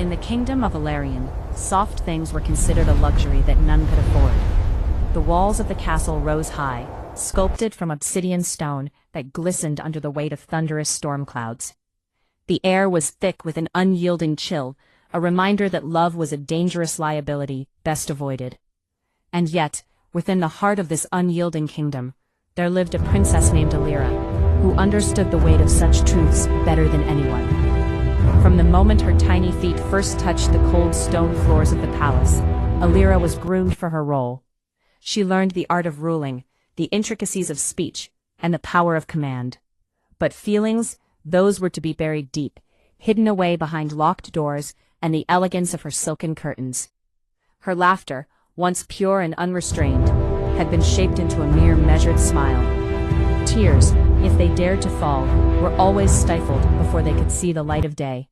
In the kingdom of Illyrian, soft things were considered a luxury that none could afford. The walls of the castle rose high, sculpted from obsidian stone that glistened under the weight of thunderous storm clouds. The air was thick with an unyielding chill, a reminder that love was a dangerous liability best avoided. And yet, within the heart of this unyielding kingdom, there lived a princess named Elira, who understood the weight of such truths better than anyone. From the moment her tiny feet first touched the cold stone floors of the palace, Elira was groomed for her role. She learned the art of ruling, the intricacies of speech, and the power of command. But feelings, those were to be buried deep, hidden away behind locked doors and the elegance of her silken curtains. Her laughter, once pure and unrestrained, had been shaped into a mere measured smile. Tears, if they dared to fall, were always stifled before they could see the light of day.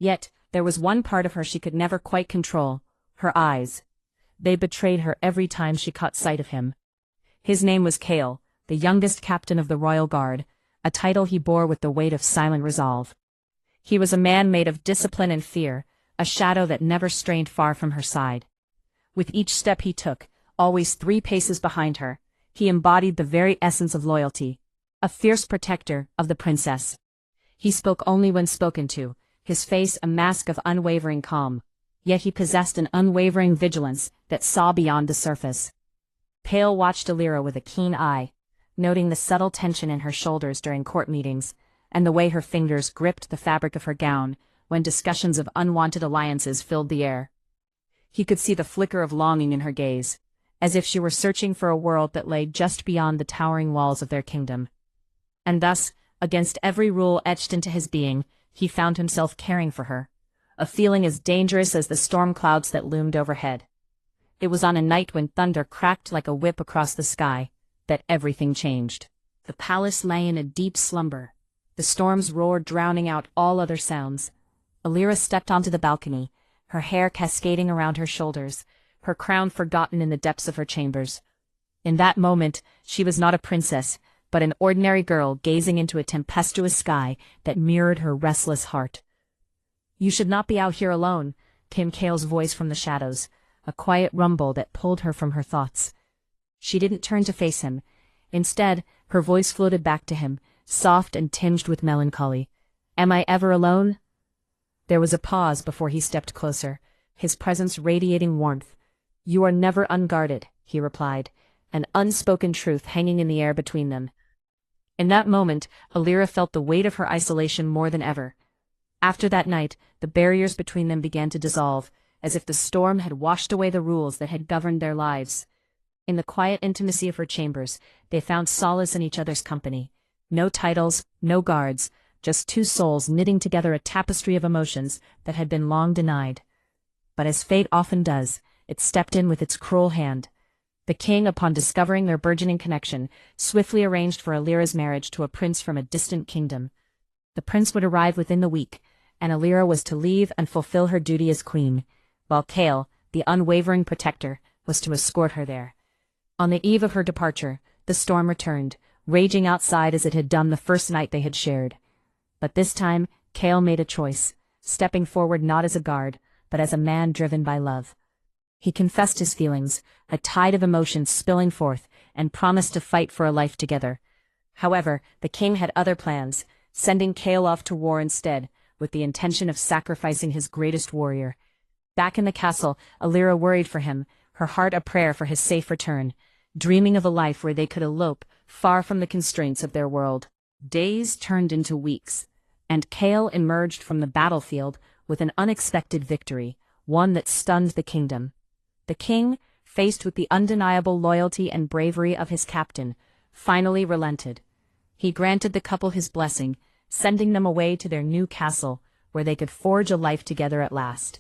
Yet, there was one part of her she could never quite control: her eyes. They betrayed her every time she caught sight of him. His name was Kael, the youngest captain of the royal guard, a title he bore with the weight of silent resolve. He was a man made of discipline and fear, a shadow that never strayed far from her side. With each step he took, always 3 paces behind her, he embodied the very essence of loyalty, a fierce protector of the princess. He spoke only when spoken to, his face a mask of unwavering calm, yet he possessed an unwavering vigilance that saw beyond the surface. Kael watched Elira with a keen eye, noting the subtle tension in her shoulders during court meetings, and the way her fingers gripped the fabric of her gown when discussions of unwanted alliances filled the air. He could see the flicker of longing in her gaze, as if she were searching for a world that lay just beyond the towering walls of their kingdom. And thus, against every rule etched into his being, he found himself caring for her, a feeling as dangerous as the storm clouds that loomed overhead. It was on a night when thunder cracked like a whip across the sky that everything changed. The palace lay in a deep slumber. The storms roared, drowning out all other sounds. Elira stepped onto the balcony, her hair cascading around her shoulders, her crown forgotten in the depths of her chambers. In that moment, she was not a princess, but an ordinary girl gazing into a tempestuous sky that mirrored her restless heart. "You should not be out here alone," came Kael's voice from the shadows, a quiet rumble that pulled her from her thoughts. She didn't turn to face him. Instead, her voice floated back to him, soft and tinged with melancholy. "Am I ever alone?" There was a pause before he stepped closer, his presence radiating warmth. "You are never unguarded," he replied, an unspoken truth hanging in the air between them. In that moment, Elira felt the weight of her isolation more than ever. After that night, the barriers between them began to dissolve, as if the storm had washed away the rules that had governed their lives. In the quiet intimacy of her chambers, they found solace in each other's company. No titles, no guards, just 2 souls knitting together a tapestry of emotions that had been long denied. But as fate often does, it stepped in with its cruel hand. The king, upon discovering their burgeoning connection, swiftly arranged for Elira's marriage to a prince from a distant kingdom. The prince would arrive within the week, and Elira was to leave and fulfill her duty as queen, while Kael, the unwavering protector, was to escort her there. On the eve of her departure, the storm returned, raging outside as it had done the first night they had shared. But this time, Kael made a choice, stepping forward not as a guard, but as a man driven by love. He confessed his feelings, a tide of emotions spilling forth, and promised to fight for a life together. However, the king had other plans, sending Kael off to war instead, with the intention of sacrificing his greatest warrior. Back in the castle, Elira worried for him, her heart a prayer for his safe return, dreaming of a life where they could elope, far from the constraints of their world. Days turned into weeks, and Kael emerged from the battlefield with an unexpected victory, one that stunned the kingdom. The king, faced with the undeniable loyalty and bravery of his captain, finally relented. He granted the couple his blessing, sending them away to their new castle, where they could forge a life together at last.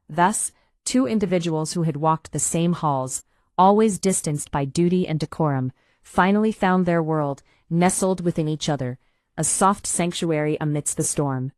Thus, 2 individuals who had walked the same halls, always distanced by duty and decorum, finally found their world, nestled within each other, a soft sanctuary amidst the storm.